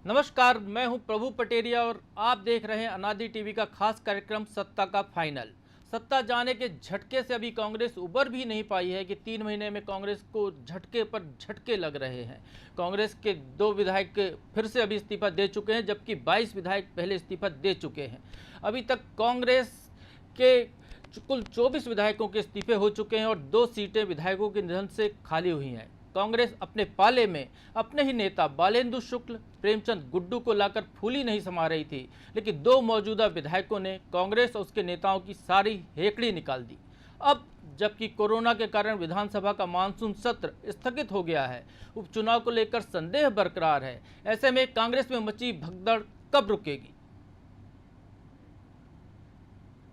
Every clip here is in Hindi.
नमस्कार, मैं हूं प्रभु पटेरिया और आप देख रहे हैं अनादि टीवी का खास कार्यक्रम सत्ता का फाइनल। सत्ता जाने के झटके से अभी कांग्रेस उबर भी नहीं पाई है कि 3 महीने में कांग्रेस को झटके पर झटके लग रहे हैं। कांग्रेस के 2 विधायक फिर से अभी इस्तीफा दे चुके हैं, जबकि 22 विधायक पहले इस्तीफा दे चुके हैं। अभी तक कांग्रेस के कुल 24 विधायकों के इस्तीफे हो चुके हैं और 2 सीटें विधायकों के निधन से खाली हुई हैं। कांग्रेस अपने पाले में अपने ही नेता बालेंदु शुक्ल, प्रेमचंद गुड्डू को लाकर फूली नहीं समा रही थी, लेकिन 2 मौजूदा विधायकों ने कांग्रेस और उसके नेताओं की सारी हेकड़ी निकाल दी। अब जबकि कोरोना के कारण विधानसभा का मानसून सत्र स्थगित हो गया है, उपचुनाव को लेकर संदेह बरकरार है। ऐसे में कांग्रेस में मची भगदड़ कब रुकेगी?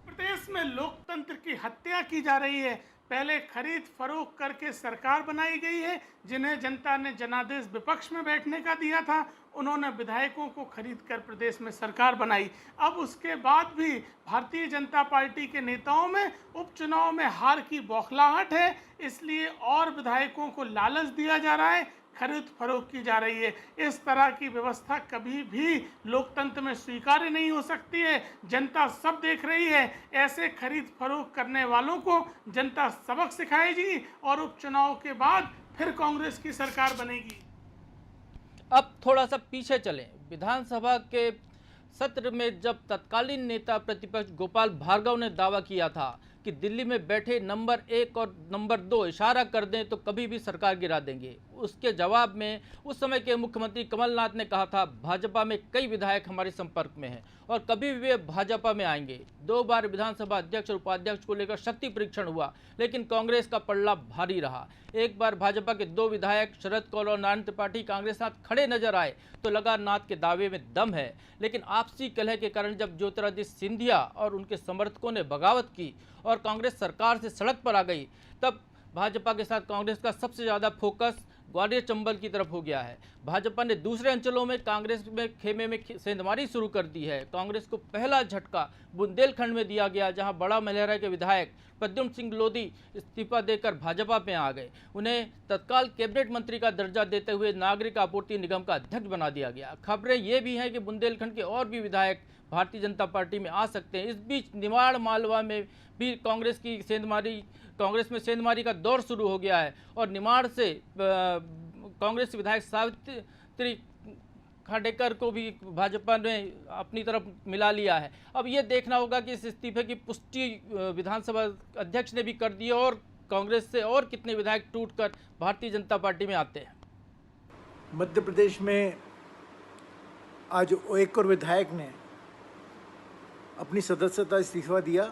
प्रदेश में लोकतंत्र की हत्या की जा रही है। पहले खरीद फरोख्त करके सरकार बनाई गई है। जिन्हें जनता ने जनादेश विपक्ष में बैठने का दिया था, उन्होंने विधायकों को खरीद कर प्रदेश में सरकार बनाई। अब उसके बाद भी भारतीय जनता पार्टी के नेताओं में उपचुनाव में हार की बौखलाहट है, इसलिए और विधायकों को लालच दिया जा रहा है, खरीद फरोख्त की जा रही है। इस तरह की व्यवस्था कभी भी लोकतंत्र में स्वीकार्य नहीं हो सकती है। जनता सब देख रही है। ऐसे खरीद फरोख्त करने वालों को जनता सबक सिखाएगी और उपचुनाव के बाद फिर कांग्रेस की सरकार बनेगी। अब थोड़ा सा पीछे चलें। विधानसभा के सत्र में जब तत्कालीन नेता प्रतिपक्ष गोपाल भार्गव ने दावा किया था कि दिल्ली में बैठे नंबर 1 और नंबर 2 इशारा कर दें तो कभी भी सरकार गिरा देंगे, उसके जवाब में उस समय के मुख्यमंत्री कमलनाथ ने कहा था, भाजपा में कई विधायक हमारे संपर्क में हैं और कभी भी वे भाजपा में आएंगे। 2 बार विधानसभा अध्यक्ष और उपाध्यक्ष को लेकर शक्ति परीक्षण हुआ, लेकिन कांग्रेस का पल्ला भारी रहा। एक बार भाजपा के 2 विधायक शरद कौल और नारायण त्रिपाठी कांग्रेस के साथ खड़े नजर आए तो लगा नाथ के दावे में दम है, लेकिन आपसी कलह के कारण जब ज्योतिरादित्य सिंधिया और उनके समर्थकों ने बगावत की और कांग्रेस सरकार से सड़क पर आ गई, तब भाजपा के साथ कांग्रेस का सबसे ज़्यादा फोकस ग्वालियर चंबल की तरफ हो गया है। भाजपा ने दूसरे अंचलों में कांग्रेस में खेमे में सेंधमारी शुरू कर दी है। कांग्रेस को पहला झटका बुंदेलखंड में दिया गया, जहां बड़ा मलहरा के विधायक प्रद्युम्न सिंह लोधी इस्तीफा देकर भाजपा में आ गए। उन्हें तत्काल कैबिनेट मंत्री का दर्जा देते हुए नागरिक आपूर्ति निगम का अध्यक्ष बना दिया गया। खबरें ये भी हैं कि बुंदेलखंड के और भी विधायक भारतीय जनता पार्टी में आ सकते हैं। इस बीच निमाड़ मालवा में भी कांग्रेस में सेंधमारी का दौर शुरू हो गया है और निमाड़ से कांग्रेस विधायक सावित्री खांडेकर को भी भाजपा ने अपनी तरफ मिला लिया है। अब ये देखना होगा कि इस इस्तीफे की पुष्टि विधानसभा अध्यक्ष ने भी कर दी है और कांग्रेस से और कितने विधायक टूटकर भारतीय जनता पार्टी में आते हैं। मध्य प्रदेश में आज एक और विधायक ने अपनी सदस्यता इस्तीफा दिया।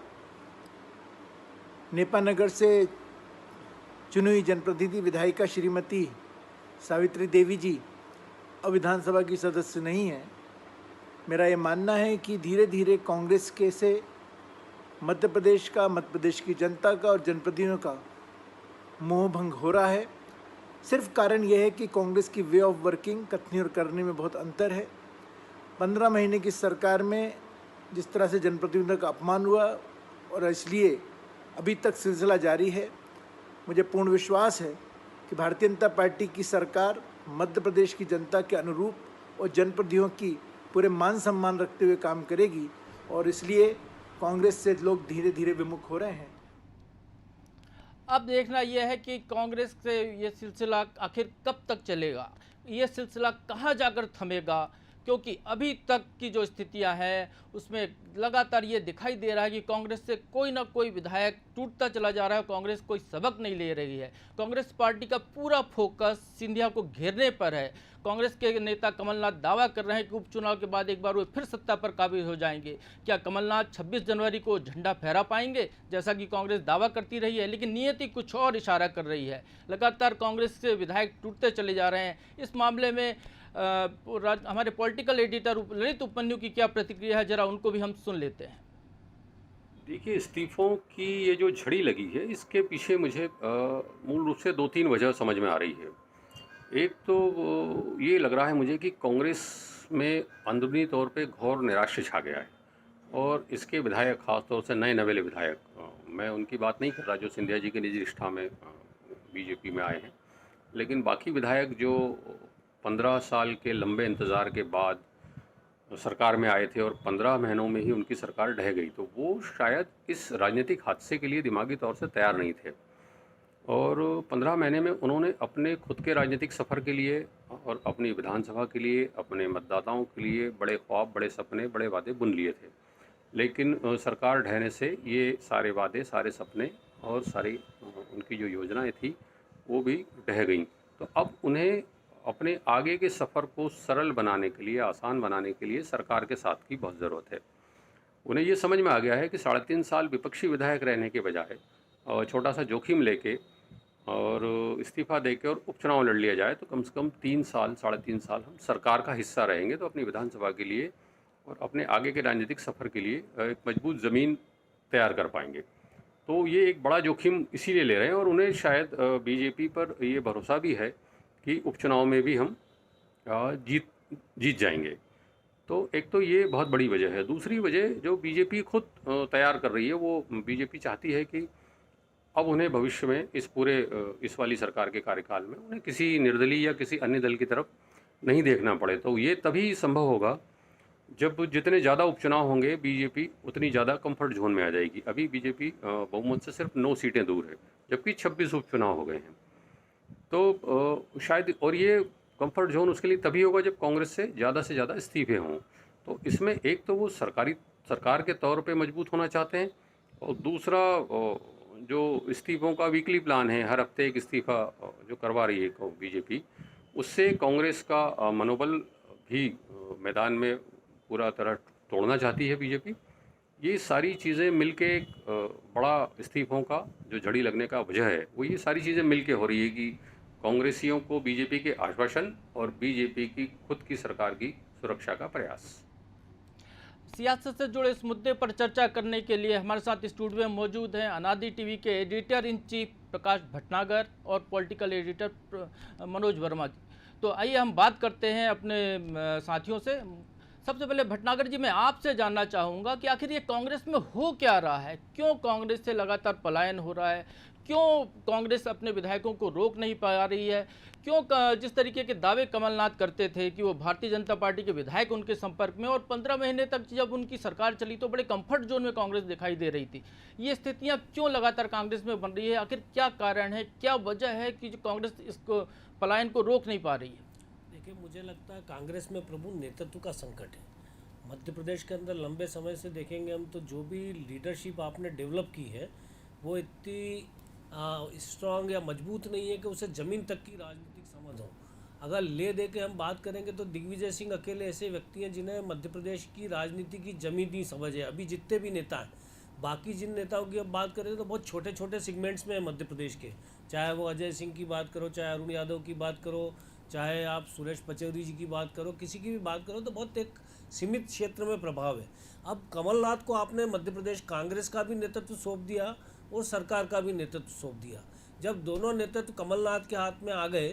नेपानगर से चुनी हुई जनप्रतिनिधि विधायिका श्रीमती सावित्री देवी जी अब विधानसभा की सदस्य नहीं है। मेरा ये मानना है कि धीरे धीरे कांग्रेस के से मध्य प्रदेश की जनता का और जनप्रतिनिधियों का मोह भंग हो रहा है। सिर्फ कारण यह है कि कांग्रेस की वे ऑफ वर्किंग कथनी और करने में बहुत अंतर है। 15 महीने की सरकार में जिस तरह से जनप्रतिनिधियों का अपमान हुआ और इसलिए अभी तक सिलसिला जारी है। मुझे पूर्ण विश्वास है कि भारतीय जनता पार्टी की सरकार मध्य प्रदेश की जनता के अनुरूप और जनप्रतिनिधियों की पूरे मान सम्मान रखते हुए काम करेगी और इसलिए कांग्रेस से लोग धीरे धीरे विमुख हो रहे हैं। अब देखना यह है कि कांग्रेस से ये सिलसिला आखिर कब तक चलेगा, ये सिलसिला कहाँ जाकर थमेगा, क्योंकि अभी तक की जो स्थितियां हैं उसमें लगातार ये दिखाई दे रहा है कि कांग्रेस से कोई ना कोई विधायक टूटता चला जा रहा है। कांग्रेस कोई सबक नहीं ले रही है। कांग्रेस पार्टी का पूरा फोकस सिंधिया को घेरने पर है। कांग्रेस के नेता कमलनाथ दावा कर रहे हैं कि उपचुनाव के बाद एक बार वे फिर सत्ता पर काबिज हो जाएंगे। क्या कमलनाथ 26 जनवरी को झंडा फहरा पाएंगे, जैसा कि कांग्रेस दावा करती रही है? लेकिन नियति कुछ और इशारा कर रही है। लगातार कांग्रेस से विधायक टूटते चले जा रहे हैं। इस मामले में हमारे पॉलिटिकल एडिटर ललित उपन्यु की क्या प्रतिक्रिया है, जरा उनको भी हम सुन लेते हैं। देखिए, इस्तीफों की ये जो झड़ी लगी है, इसके पीछे मुझे मूल रूप से 2-3 वजह समझ में आ रही है। एक तो ये लग रहा है मुझे कि कांग्रेस में अंदरूनी तौर पे घोर निराशा छा गया है और इसके विधायक, खासतौर से नए नवेले विधायक, मैं उनकी बात नहीं कर रहा जो सिंधिया जी के निजी निष्ठा में बीजेपी में आए हैं, लेकिन बाकी विधायक जो 15 साल के लंबे इंतज़ार के बाद सरकार में आए थे और 15 महीनों में ही उनकी सरकार ढह गई, तो वो शायद इस राजनीतिक हादसे के लिए दिमागी तौर से तैयार नहीं थे। और 15 महीने में उन्होंने अपने खुद के राजनीतिक सफ़र के लिए और अपनी विधानसभा के लिए, अपने मतदाताओं के लिए बड़े ख्वाब, बड़े सपने, बड़े वादे बुन लिए थे। लेकिन सरकार ढहने से ये सारे वादे, सारे सपने और सारी उनकी जो योजनाएं थी वो भी ढह गईं। तो अब उन्हें अपने आगे के सफ़र को सरल बनाने के लिए, आसान बनाने के लिए सरकार के साथ की बहुत ज़रूरत है। उन्हें ये समझ में आ गया है कि 3.5 साल विपक्षी विधायक रहने के बजाय छोटा सा जोखिम लेके और इस्तीफ़ा देके और उपचुनाव लड़ लिया जाए तो कम से कम 3 साल, 3.5 साल हम सरकार का हिस्सा रहेंगे, तो अपनी विधानसभा के लिए और अपने आगे के राजनीतिक सफ़र के लिए एक मजबूत ज़मीन तैयार कर पाएंगे। तो ये एक बड़ा जोखिम इसीलिए ले रहे हैं और उन्हें शायद बीजेपी पर ये भरोसा भी है कि उपचुनाव में भी हम जीत जाएंगे। तो एक तो ये बहुत बड़ी वजह है। दूसरी वजह जो बीजेपी खुद तैयार कर रही है, वो बीजेपी चाहती है कि अब उन्हें भविष्य में इस वाली सरकार के कार्यकाल में उन्हें किसी निर्दलीय या किसी अन्य दल की तरफ नहीं देखना पड़े। तो ये तभी संभव होगा जब जितने ज़्यादा उपचुनाव होंगे बीजेपी उतनी ज़्यादा कंफर्ट जोन में आ जाएगी। अभी बीजेपी बहुमत से सिर्फ 9 सीटें दूर है, जबकि 26 उपचुनाव हो गए हैं। तो शायद और ये कंफर्ट जोन उसके लिए तभी होगा जब कांग्रेस से ज़्यादा इस्तीफे हों। तो इसमें एक तो वो सरकार के तौर पे मजबूत होना चाहते हैं और दूसरा जो इस्तीफ़ों का वीकली प्लान है, हर हफ्ते एक इस्तीफ़ा जो करवा रही है बीजेपी, उससे कांग्रेस का मनोबल भी मैदान में पूरा तरह तोड़ना चाहती है बीजेपी। ये सारी चीज़ें मिलके एक बड़ा इस्तीफ़ों का जो झड़ी लगने का वजह है, वो ये सारी चीज़ें मिलके हो रही है कि कांग्रेसियों को बीजेपी के आश्वासन और बीजेपी की खुद की सरकार की सुरक्षा का प्रयास। सियासत से जुड़े इस मुद्दे पर चर्चा करने के लिए हमारे साथ स्टूडियो में मौजूद हैं अनादि टीवी के एडिटर इन चीफ प्रकाश भटनागर और पॉलिटिकल एडिटर मनोज वर्मा जी। तो आइए हम बात करते हैं अपने साथियों से। सबसे पहले भटनागर जी, मैं आपसे जानना चाहूँगा कि आखिर ये कांग्रेस में हो क्या रहा है? क्यों कांग्रेस से लगातार पलायन हो रहा है? क्यों कांग्रेस अपने विधायकों को रोक नहीं पा रही है? क्यों जिस तरीके के दावे कमलनाथ करते थे कि वो भारतीय जनता पार्टी के विधायक उनके संपर्क में, और 15 महीने तक जब उनकी सरकार चली तो बड़े कंफर्ट जोन में कांग्रेस दिखाई दे रही थी, ये स्थितियां क्यों लगातार कांग्रेस में बन रही है? आखिर क्या कारण है, क्या वजह है कि जो कांग्रेस इसको पलायन को रोक नहीं पा रही है? देखिए, मुझे लगता है कांग्रेस में प्रभु नेतृत्व का संकट है। मध्य प्रदेश के अंदर लंबे समय से देखेंगे हम तो जो भी लीडरशिप आपने डेवलप की है वो इतनी स्ट्रांग या मजबूत नहीं है कि उसे ज़मीन तक की राजनीतिक समझ हो। अगर ले दे के हम बात करेंगे तो दिग्विजय सिंह अकेले ऐसे व्यक्ति हैं जिन्हें मध्य प्रदेश की राजनीति की ज़मीनी समझ है। अभी जितने भी नेता हैं, बाकी जिन नेताओं की अब बात करें तो बहुत छोटे छोटे सेगमेंट्स में है मध्य प्रदेश के, चाहे वो अजय सिंह की बात करो, चाहे अरुण यादव की बात करो, चाहे आप सुरेश पचौरी जी की बात करो, किसी की भी बात करो, तो बहुत एक सीमित क्षेत्र में प्रभाव है। अब कमलनाथ को आपने मध्य प्रदेश कांग्रेस का भी नेतृत्व सौंप दिया और सरकार का भी नेतृत्व सौंप दिया। जब दोनों नेतृत्व कमलनाथ के हाथ में आ गए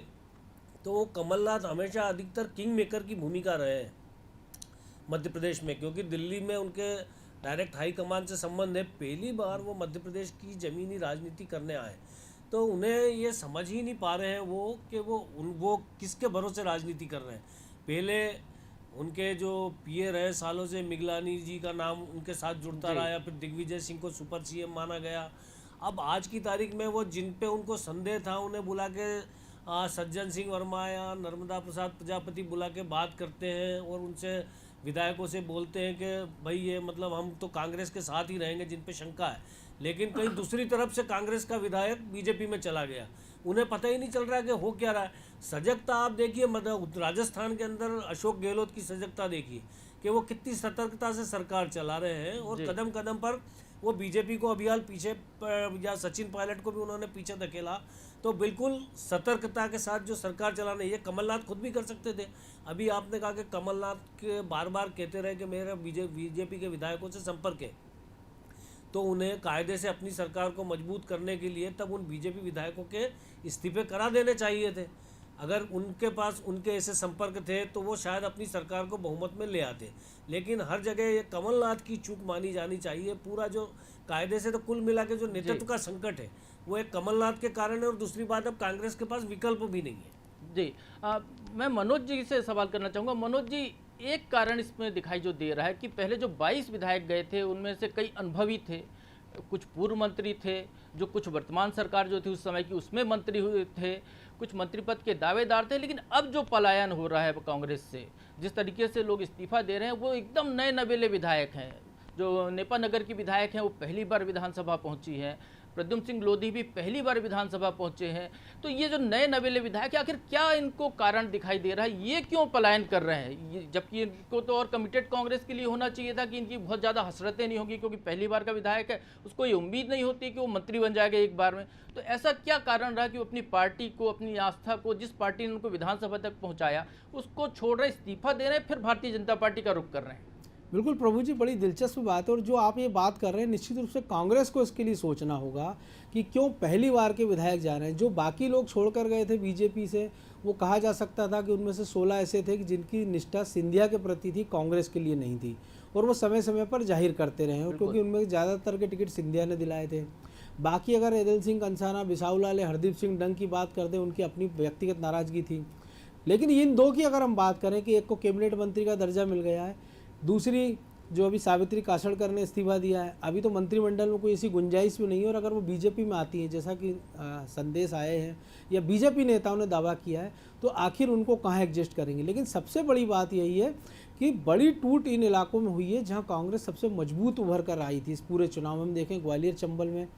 तो वो कमलनाथ हमेशा अधिकतर किंग मेकर की भूमिका रहे हैं मध्य प्रदेश में, क्योंकि दिल्ली में उनके डायरेक्ट हाई कमान से संबंध है। पहली बार वो मध्य प्रदेश की ज़मीनी राजनीति करने आए तो उन्हें ये समझ ही नहीं पा रहे हैं वो कि वो किसके भरोसे राजनीति कर रहे हैं। पहले उनके जो पीए रहे सालों से, मिगलानी जी का नाम उनके साथ जुड़ता रहा, फिर दिग्विजय सिंह को सुपर सीएम माना गया। अब आज की तारीख में वो जिन पे उनको संदेह था उन्हें बुला के सज्जन सिंह वर्मा या नर्मदा प्रसाद प्रजापति बुला के बात करते हैं और उनसे विधायकों से बोलते हैं कि भाई ये मतलब हम तो कांग्रेस के साथ ही रहेंगे जिन पे शंका है। लेकिन कहीं दूसरी तरफ से कांग्रेस का विधायक बीजेपी में चला गया, उन्हें पता ही नहीं चल रहा है कि हो क्या रहा है। सजगता आप देखिए, मतलब राजस्थान के अंदर अशोक गहलोत की सजगता देखिए कि वो कितनी सतर्कता से सरकार चला रहे हैं और कदम कदम पर वो बीजेपी को अभी हाल पीछे, या सचिन पायलट को भी उन्होंने पीछे धकेला। तो बिल्कुल सतर्कता के साथ जो सरकार चलाना, ये कमलनाथ खुद भी कर सकते थे। अभी आपने कहा कि कमलनाथ के बार बार कहते रहे कि मेरा बीजेपी के विधायकों से संपर्क है, तो उन्हें कायदे से अपनी सरकार को मजबूत करने के लिए तब उन बीजेपी विधायकों के इस्तीफे करा देने चाहिए थे। अगर उनके पास उनके ऐसे संपर्क थे तो वो शायद अपनी सरकार को बहुमत में ले आते। लेकिन हर जगह ये कमलनाथ की चूक मानी जानी चाहिए। पूरा जो कायदे से तो कुल मिला के जो नेतृत्व का संकट है वो एक कमलनाथ के कारण है, और दूसरी बात अब कांग्रेस के पास विकल्प भी नहीं है। जी मैं मनोज जी से सवाल करना चाहूँगा। मनोज जी, एक कारण इसमें दिखाई जो दे रहा है कि पहले जो 22 विधायक गए थे उनमें से कई अनुभवी थे, कुछ पूर्व मंत्री थे, जो कुछ वर्तमान सरकार जो थी उस समय की उसमें मंत्री हुए थे, कुछ मंत्री पद के दावेदार थे। लेकिन अब जो पलायन हो रहा है कांग्रेस से, जिस तरीके से लोग इस्तीफा दे रहे हैं, वो एकदम नए नवेले विधायक हैं। जो नेपा नगर की विधायक हैं वो पहली बार विधानसभा पहुंची हैं, प्रद्युम्न सिंह लोधी भी पहली बार विधानसभा पहुंचे हैं। तो ये जो नए नवेले विधायक हैं, आखिर क्या इनको कारण दिखाई दे रहा है, ये क्यों पलायन कर रहे हैं? जबकि इनको तो और कमिटेड कांग्रेस के लिए होना चाहिए था कि इनकी बहुत ज़्यादा हसरतें नहीं होगी, क्योंकि पहली बार का विधायक है, उसको ये उम्मीद नहीं होती कि वो मंत्री बन जाएगा एक बार में। तो ऐसा क्या कारण रहा कि वो अपनी पार्टी को, अपनी आस्था को, जिस पार्टी ने उनको विधानसभा तक पहुँचाया, उसको छोड़ रहे, इस्तीफा दे रहे हैं, फिर भारतीय जनता पार्टी का रुख कर रहे हैं? बिल्कुल प्रभु जी, बड़ी दिलचस्प बात है। और जो आप ये बात कर रहे हैं, निश्चित रूप से कांग्रेस को इसके लिए सोचना होगा कि क्यों पहली बार के विधायक जा रहे हैं। जो बाकी लोग छोड़कर गए थे बीजेपी से, वो कहा जा सकता था कि उनमें से 16 ऐसे थे कि जिनकी निष्ठा सिंधिया के प्रति थी, कांग्रेस के लिए नहीं थी, और वो समय समय पर जाहिर करते रहे, और क्योंकि उनमें ज़्यादातर के टिकट सिंधिया ने दिलाए थे। बाकी अगर एदल सिंह कंसाना, बिसाऊलाल, हरदीप सिंह डंग की बात करते हैं, उनकी अपनी व्यक्तिगत नाराजगी थी। लेकिन इन दो की अगर हम बात करें कि एक को कैबिनेट मंत्री का दर्जा मिल गया है, दूसरी जो अभी सावित्री कासड़कर ने इस्तीफा दिया है, अभी तो मंत्रिमंडल में कोई ऐसी गुंजाइश भी नहीं है, और अगर वो बीजेपी में आती है, जैसा कि संदेश आए हैं या बीजेपी नेताओं ने दावा किया है, तो आखिर उनको कहाँ एडजस्ट करेंगे। लेकिन सबसे बड़ी बात यही है कि बड़ी टूट इन इलाकों में हुई है जहाँ कांग्रेस सबसे मजबूत उभर कर आई थी। इस पूरे चुनाव में हम देखें, ग्वालियर चंबल में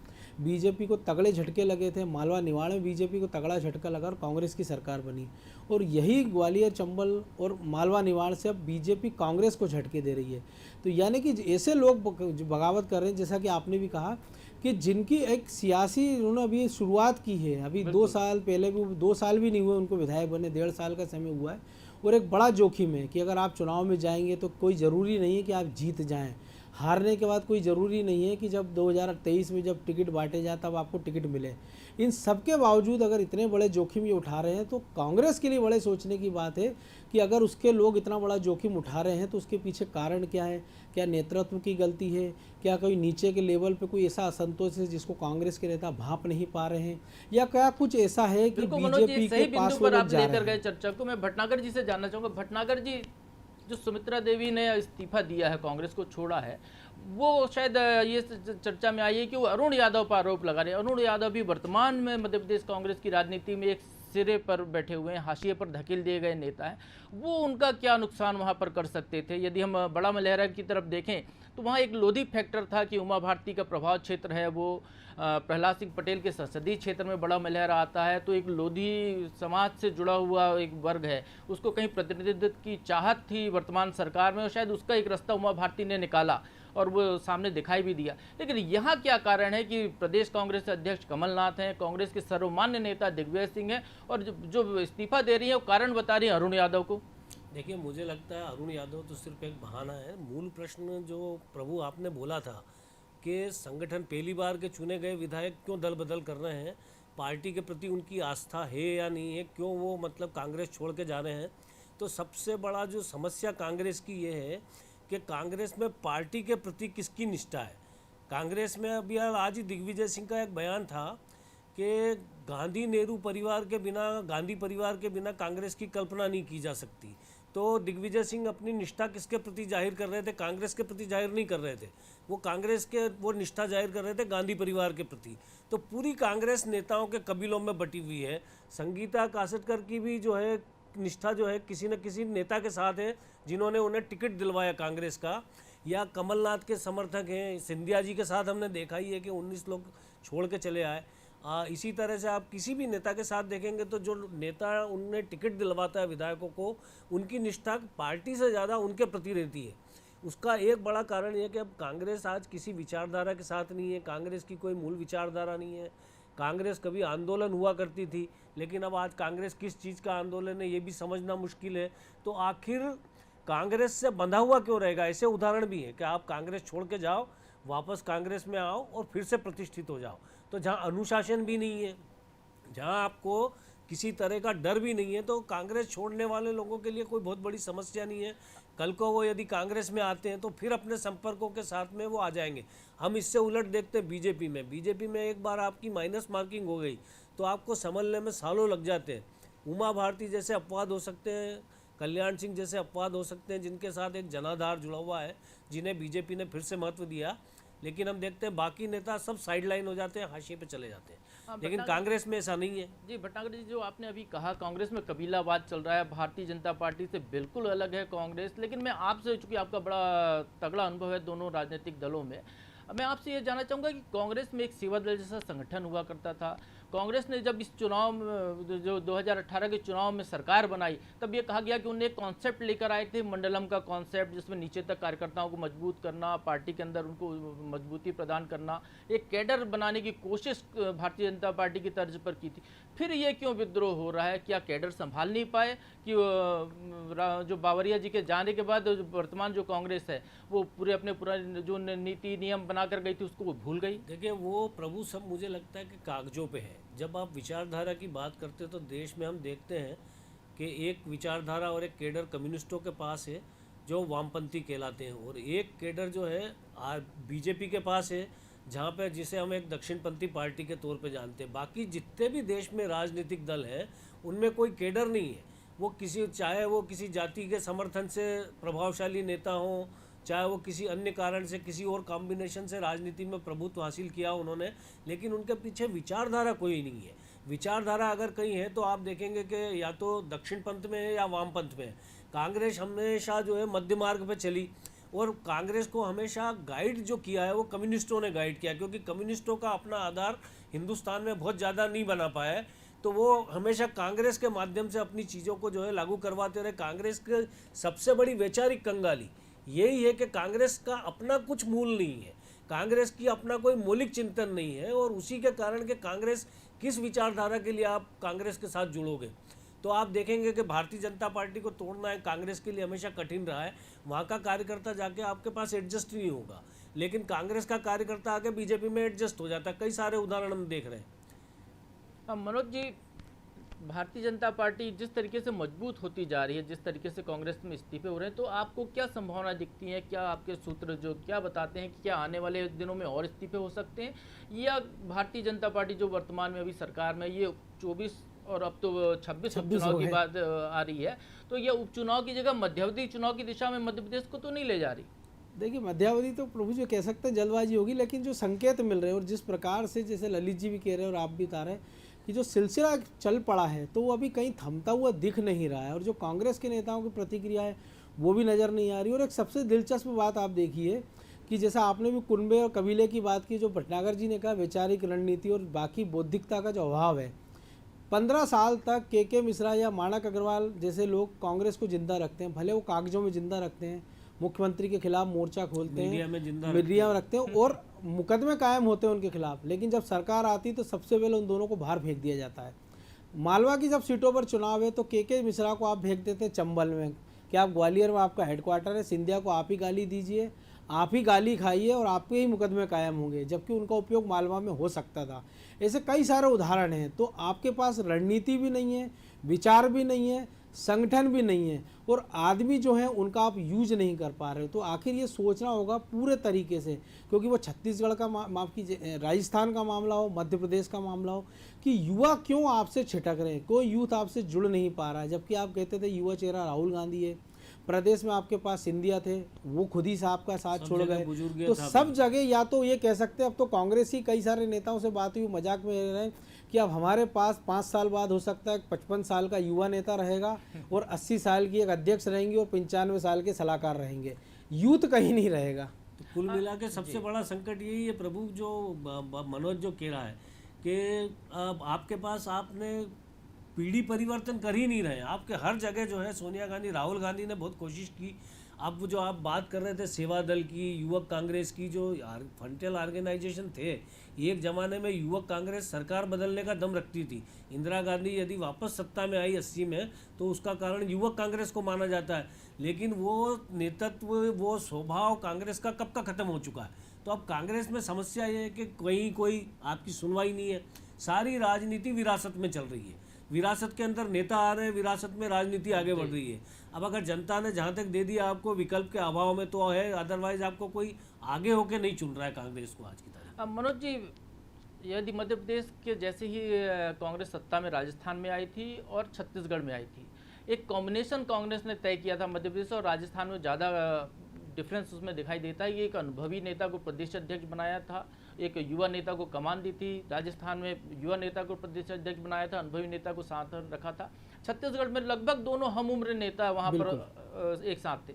बीजेपी को तगड़े झटके लगे थे, मालवा निवाड़ में बीजेपी को तगड़ा झटका लगा और कांग्रेस की सरकार बनी। और यही ग्वालियर चंबल और मालवा निवाड़ से अब बीजेपी कांग्रेस को झटके दे रही है। तो यानी कि ऐसे लोग बगावत कर रहे हैं, जैसा कि आपने भी कहा, कि जिनकी एक सियासी उन्होंने अभी शुरुआत की है, अभी 2 साल पहले भी, 2 साल भी नहीं हुए उनको विधायक बने, 1.5 साल का समय हुआ है। और एक बड़ा जोखिम है कि अगर आप चुनाव में जाएंगे तो कोई ज़रूरी नहीं है कि आप जीत जाएं। हारने के बाद कोई ज़रूरी नहीं है कि जब 2023 में जब टिकट बांटे जाए तब आपको टिकट मिले। इन सब के बावजूद अगर इतने बड़े जोखिम ये उठा रहे हैं, तो कांग्रेस के लिए बड़े सोचने की बात है कि अगर उसके लोग इतना बड़ा जोखिम उठा रहे हैं तो उसके पीछे कारण क्या है। क्या नेतृत्व की गलती है? क्या कोई नीचे के लेवल पे कोई ऐसा असंतोष है जिसको कांग्रेस के नेता भांप नहीं पा रहे हैं, या क्या कुछ ऐसा है कि बीजेपी के पास वो लोग जा रहे हैं? चर्चा को मैं भटनागर जी से जानना चाहूँगा। भटनागर जी, जो सुमित्रा देवी ने इस्तीफा दिया है, कांग्रेस को छोड़ा है, वो शायद ये चर्चा में आई है कि वो अरुण यादव पर आरोप लगा रहे हैं। अरुण यादव भी वर्तमान में मध्य प्रदेश कांग्रेस की राजनीति में एक सिरे पर बैठे हुए हैं, हाशिए पर धकेल दिए गए नेता हैं। वो उनका क्या नुकसान वहाँ पर कर सकते थे? यदि हम बड़ा मलहरा की तरफ देखें तो वहाँ एक लोधी फैक्टर था कि उमा भारती का प्रभाव क्षेत्र है, वो प्रहलाद सिंह पटेल के संसदीय क्षेत्र में बड़ा मलहरा आता है, तो एक लोधी समाज से जुड़ा हुआ एक वर्ग है, उसको कहीं प्रतिनिधित्व की चाहत थी वर्तमान सरकार में, और शायद उसका एक रास्ता उमा भारती ने निकाला और वो सामने दिखाई भी दिया। लेकिन यहाँ क्या कारण है कि प्रदेश कांग्रेस अध्यक्ष कमलनाथ हैं, कांग्रेस के सर्वमान्य नेता दिग्विजय सिंह हैं, और जो इस्तीफा दे रही है वो कारण बता रही है अरुण यादव को? देखिए, मुझे लगता है अरुण यादव तो सिर्फ एक बहाना है। मूल प्रश्न जो प्रभु आपने बोला था कि संगठन पहली बार के चुने गए विधायक क्यों दल बदल कर रहे हैं, पार्टी के प्रति उनकी आस्था है या नहीं है, क्यों वो मतलब कांग्रेस छोड़ के जा रहे हैं, तो सबसे बड़ा जो समस्या कांग्रेस की ये है कि कांग्रेस में पार्टी के प्रति किसकी निष्ठा है। कांग्रेस में अभी आज ही दिग्विजय सिंह का एक बयान था कि गांधी नेहरू परिवार के बिना, गांधी परिवार के बिना कांग्रेस की कल्पना नहीं की जा सकती। तो दिग्विजय सिंह अपनी निष्ठा किसके प्रति जाहिर कर रहे थे? कांग्रेस के प्रति जाहिर नहीं कर रहे थे, वो कांग्रेस के वो निष्ठा जाहिर कर रहे थे गांधी परिवार के प्रति। तो पूरी कांग्रेस नेताओं के कबीलों में बटी हुई है। संगीता कासटकर की भी जो है निष्ठा जो है किसी न किसी नेता के साथ है जिन्होंने उन्हें टिकट दिलवाया कांग्रेस का, या कमलनाथ के समर्थक हैं। सिंधिया जी के साथ हमने देखा ही है कि 19 लोग छोड़ के चले आए। इसी तरह से आप किसी भी नेता के साथ देखेंगे तो जो नेता उन्हें टिकट दिलवाता है विधायकों को, उनकी निष्ठा पार्टी से ज़्यादा उनके प्रति रहती है। उसका एक बड़ा कारण यह है कि अब कांग्रेस आज किसी विचारधारा के साथ नहीं है, कांग्रेस की कोई मूल विचारधारा नहीं है। कांग्रेस कभी आंदोलन हुआ करती थी, लेकिन अब आज कांग्रेस किस चीज़ का आंदोलन है ये भी समझना मुश्किल है। तो आखिर कांग्रेस से बंधा हुआ क्यों रहेगा? ऐसे उदाहरण भी है कि आप कांग्रेस छोड़ के जाओ, वापस कांग्रेस में आओ और फिर से प्रतिष्ठित हो जाओ। तो जहाँ अनुशासन भी नहीं है, जहाँ आपको किसी तरह का डर भी नहीं है, तो कांग्रेस छोड़ने वाले लोगों के लिए कोई बहुत बड़ी समस्या नहीं है। कल को वो यदि कांग्रेस में आते हैं तो फिर अपने संपर्कों के साथ में वो आ जाएंगे। हम इससे उलट देखते हैं बीजेपी में एक बार आपकी माइनस मार्किंग हो गई तो आपको संभलने में सालों लग जाते हैं। उमा भारती जैसे अपवाद हो सकते हैं, कल्याण सिंह जैसे अपवाद हो सकते हैं, जिनके साथ एक जनाधार जुड़ा हुआ है, जिन्हें बीजेपी ने फिर से महत्व दिया। लेकिन हम देखते हैं बाकी नेता सब साइडलाइन हो जाते हैं, हाशिए पे चले जाते हैं। लेकिन कांग्रेस में ऐसा नहीं है। जी भटनागर जी, जो आपने अभी कहा कांग्रेस में कबीलावाद चल रहा है, भारतीय जनता पार्टी से बिल्कुल अलग है कांग्रेस। लेकिन मैं आपसे, चूंकि आपका बड़ा तगड़ा अनुभव है दोनों राजनीतिक दलों में, मैं आपसे ये जानना चाहूँगा कि कांग्रेस में एक सेवा दल जैसा संगठन हुआ करता था। कांग्रेस ने जब इस चुनाव में, जो 2018 के चुनाव में सरकार बनाई, तब ये कहा गया कि उन्हें एक कॉन्सेप्ट लेकर आए थे, मंडलम का कॉन्सेप्ट, जिसमें नीचे तक कार्यकर्ताओं को मजबूत करना, पार्टी के अंदर उनको मजबूती प्रदान करना, एक कैडर बनाने की कोशिश भारतीय जनता पार्टी की तर्ज पर की थी। फिर ये क्यों विद्रोह हो रहा है? क्या कैडर संभाल नहीं पाए कि जो बावरिया जी के जाने के बाद वर्तमान जो कांग्रेस है वो पूरे अपने पुराने जो नीति नियम बनाकर गई थी उसको वो भूल गई? देखिए, वो प्रभु सब मुझे लगता है कि कागजों पे है। जब आप विचारधारा की बात करते हैं तो देश में हम देखते हैं कि एक विचारधारा और एक कैडर कम्युनिस्टों के पास है जो वामपंथी कहलाते हैं, और एक कैडर जो है बीजेपी के पास है, जहाँ पे जिसे हम एक दक्षिणपंथी पार्टी के तौर पे जानते हैं। बाकी जितने भी देश में राजनीतिक दल हैं उनमें कोई कैडर नहीं है। वो किसी, चाहे वो किसी जाति के समर्थन से प्रभावशाली नेता हों, चाहे वो किसी अन्य कारण से, किसी और कॉम्बिनेशन से राजनीति में प्रभुत्व हासिल किया उन्होंने, लेकिन उनके पीछे विचारधारा कोई नहीं है। विचारधारा अगर कहीं है तो आप देखेंगे कि या तो दक्षिण पंथ में है या वाम पंथ में है। कांग्रेस हमेशा जो है मध्य मार्ग पे चली, और कांग्रेस को हमेशा गाइड जो किया है वो कम्युनिस्टों ने गाइड किया, क्योंकि कम्युनिस्टों का अपना आधार हिंदुस्तान में बहुत ज़्यादा नहीं बना पाया है, तो वो हमेशा कांग्रेस के माध्यम से अपनी चीज़ों को जो है लागू करवाते रहे। कांग्रेस की सबसे बड़ी वैचारिक कंगाली यही है कि कांग्रेस का अपना कुछ मूल नहीं है, कांग्रेस की अपना कोई मौलिक चिंतन नहीं है, और उसी के कारण कि कांग्रेस किस विचारधारा के लिए आप कांग्रेस के साथ जुड़ोगे। तो आप देखेंगे कि भारतीय जनता पार्टी को तोड़ना है कांग्रेस के लिए हमेशा कठिन रहा है। वहाँ का कार्यकर्ता जाके आपके पास एडजस्ट नहीं होगा, लेकिन कांग्रेस का कार्यकर्ता आके बीजेपी में एडजस्ट हो जाता है। कई सारे उदाहरण हम देख रहे हैं। मनोज जी, भारतीय जनता पार्टी जिस तरीके से मजबूत होती जा रही है, जिस तरीके से कांग्रेस में इस्तीफे हो रहे हैं, तो आपको क्या संभावना दिखती है? क्या आपके सूत्र जो क्या बताते हैं कि क्या आने वाले दिनों में और इस्तीफे हो सकते हैं, या भारतीय जनता पार्टी जो वर्तमान में अभी सरकार में, ये 24 और अब तो 26 उपचुनाव की बात आ रही है, तो ये उपचुनाव की जगह मध्यावधि चुनाव की दिशा में मध्य प्रदेश को तो नहीं ले जा रही? देखिए, मध्यावधि तो प्रभु जो कह सकते हैं जल्दबाजी होगी, लेकिन जो संकेत मिल रहे हैं और जिस प्रकार से, जैसे ललित जी भी कह रहे हैं और आप भी बता रहे हैं कि जो सिलसिला चल पड़ा है तो वो अभी कहीं थमता हुआ दिख नहीं रहा है, और जो कांग्रेस के नेताओं की प्रतिक्रिया है वो भी नज़र नहीं आ रही। और एक सबसे दिलचस्प बात आप देखिए कि जैसा आपने भी कुनबे और कबीले की बात की, जो भटनागर जी ने कहा वैचारिक रणनीति और बाकी बौद्धिकता का जो अभाव है, 15 साल तक के मिश्रा या माणक अग्रवाल जैसे लोग कांग्रेस को जिंदा रखते हैं, भले वो कागजों में जिंदा रखते हैं, मुख्यमंत्री के खिलाफ मोर्चा खोलते हैं, मीडिया में रखते हैं और मुकदमे कायम होते हैं उनके खिलाफ, लेकिन जब सरकार आती तो सबसे पहले उन दोनों को बाहर फेंक दिया जाता है। मालवा की जब सीटों पर चुनाव है तो के मिश्रा को आप फेंक देते हैं चंबल में, कि आप ग्वालियर में आपका हेडक्वार्टर है, सिंधिया को आप ही गाली दीजिए, आप ही गाली खाइए और आपके ही मुकदमे कायम होंगे, जबकि उनका उपयोग मालवा में हो सकता था। ऐसे कई सारे उदाहरण हैं। तो आपके पास रणनीति भी नहीं है, विचार भी नहीं है, संगठन भी नहीं है, और आदमी जो है उनका आप यूज नहीं कर पा रहे हो। तो आखिर ये सोचना होगा पूरे तरीके से, क्योंकि वो छत्तीसगढ़ का माफ़ कीजिए, राजस्थान का मामला हो, मध्य प्रदेश का मामला हो, कि युवा क्यों आपसे छिटक रहे हैं, कोई यूथ आपसे जुड़ नहीं पा रहा है। जबकि आप कहते थे युवा चेहरा राहुल गांधी है, प्रदेश में आपके पास सिंधिया थे, वो खुद ही साहब का साथ छोड़ गए। तो सब जगह या तो ये कह सकते हैं, अब तो कांग्रेस ही कई सारे नेताओं से बात हुई, मजाक में रह रहे हैं कि अब हमारे पास 5 साल बाद हो सकता है 55 साल का युवा नेता रहेगा और 80 साल की एक अध्यक्ष रहेंगे और 95 साल के सलाहकार रहेंगे, यूथ कहीं नहीं रहेगा। तो कुल मिला के सबसे बड़ा संकट यही है प्रभु, जो मनोज जो कह रहा है कि आपके पास आपने पीढ़ी परिवर्तन कर ही नहीं रहे। आपके हर जगह जो है सोनिया गांधी, राहुल गांधी ने बहुत कोशिश की। अब जो आप बात कर रहे थे सेवा दल की, युवक कांग्रेस की, जो फंटल ऑर्गेनाइजेशन थे, एक ज़माने में युवक कांग्रेस सरकार बदलने का दम रखती थी। इंदिरा गांधी यदि वापस सत्ता में आई 80 में तो उसका कारण युवक कांग्रेस को माना जाता है, लेकिन वो नेतृत्व, वो स्वभाव कांग्रेस का कब का ख़त्म हो चुका है। तो अब कांग्रेस में समस्या ये है कि कहीं कोई आपकी सुनवाई नहीं है। सारी राजनीति विरासत में चल रही है, विरासत के अंदर नेता आ रहे हैं, विरासत में राजनीति आगे बढ़ रही है। अब अगर जनता ने जहाँ तक दे दिया आपको विकल्प के अभाव में तो है, अदरवाइज आपको कोई आगे होके नहीं चुन रहा है कांग्रेस को आज की तारीख। अब मनोज जी, यदि मध्य प्रदेश के जैसे ही कांग्रेस सत्ता में राजस्थान में आई थी और छत्तीसगढ़ में आई थी, एक कॉम्बिनेशन कांग्रेस ने तय किया था मध्य प्रदेश और राजस्थान में। ज़्यादा डिफरेंस उसमें दिखाई देता है। ये एक अनुभवी नेता को प्रदेश अध्यक्ष बनाया था, एक युवा नेता को कमान दी थी। राजस्थान में युवा नेता को प्रदेश अध्यक्ष बनाया था, अनुभवी नेता को साथ रखा था। छत्तीसगढ़ में लगभग दोनों हम उम्र नेता वहाँ पर एक साथ थे।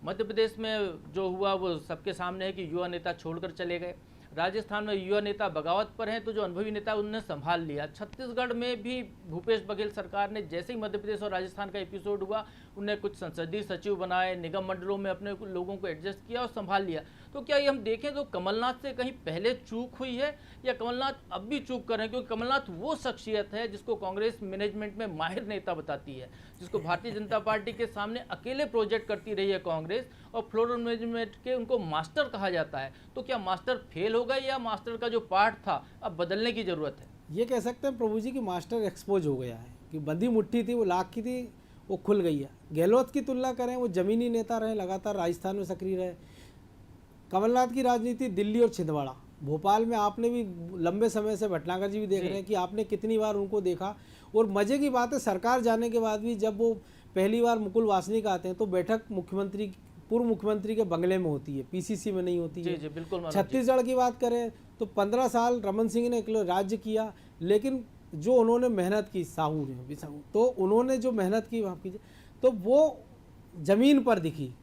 मध्य प्रदेश में जो हुआ वो सबके सामने है कि युवा नेता छोड़कर चले गए। राजस्थान में युवा नेता बगावत पर हैं, तो जो अनुभवी नेता उनने संभाल लिया। छत्तीसगढ़ में भी भूपेश बघेल सरकार ने जैसे ही मध्य प्रदेश और राजस्थान का एपिसोड हुआ, उन्हें कुछ संसदीय सचिव बनाए, निगम मंडलों में अपने लोगों को एडजस्ट किया और संभाल लिया। तो क्या ये हम देखें तो कमलनाथ से कहीं पहले चूक हुई है या कमलनाथ अब भी चूक कर रहे हैं? क्योंकि कमलनाथ वो शख्सियत है जिसको कांग्रेस मैनेजमेंट में माहिर नेता बताती है, जिसको भारतीय जनता पार्टी के सामने अकेले प्रोजेक्ट करती रही है कांग्रेस, और फ्लोर मैनेजमेंट के उनको मास्टर कहा जाता है। तो क्या मास्टर फेल हो गए या मास्टर का जो पार्ट था अब बदलने की जरूरत है? ये कह सकते हैं प्रभु जी की मास्टर एक्सपोज हो गया है कि बंदी मुट्ठी थी वो लाख की थी, वो खुल गई है। गहलोत की तुलना करें, वो जमीनी नेता रहे, लगातार राजस्थान में सक्रिय रहे। कमलनाथ की राजनीति दिल्ली और छिंदवाड़ा, भोपाल में आपने भी लंबे समय से, भटनागर जी भी देख रहे हैं कि आपने कितनी बार उनको देखा। और मज़े की बात है, सरकार जाने के बाद भी जब वो पहली बार मुकुल वासनिक आते हैं तो बैठक मुख्यमंत्री, पूर्व मुख्यमंत्री के बंगले में होती है, पीसीसी में नहीं होती है। जी बिल्कुल। छत्तीसगढ़ की बात करें तो 15 साल रमन सिंह ने राज्य किया, लेकिन जो उन्होंने मेहनत की, साहू ने, तो उन्होंने जो मेहनत की, माफ कीजिए, तो वो ज़मीन पर दिखी।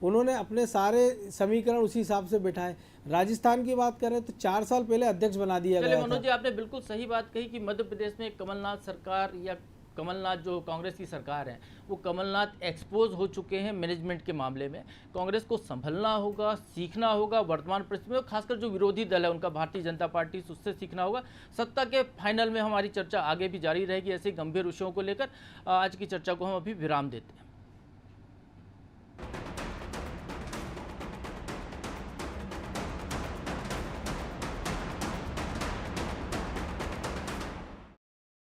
उन्होंने अपने सारे समीकरण उसी हिसाब से बिठाए। राजस्थान की बात करें तो 4 साल पहले अध्यक्ष बना दिया गया था। मनोज जी, आपने बिल्कुल सही बात कही कि मध्य प्रदेश में कमलनाथ सरकार या कमलनाथ जो कांग्रेस की सरकार है, वो कमलनाथ एक्सपोज हो चुके हैं मैनेजमेंट के मामले में। कांग्रेस को संभलना होगा, सीखना होगा वर्तमान परिस्थिति में, खासकर जो विरोधी दल है उनका, भारतीय जनता पार्टी, उससे सीखना होगा। सत्ता के फाइनल में हमारी चर्चा आगे भी जारी रहेगी ऐसे गंभीर विषयों को लेकर। आज की चर्चा को हम अभी विराम देते हैं।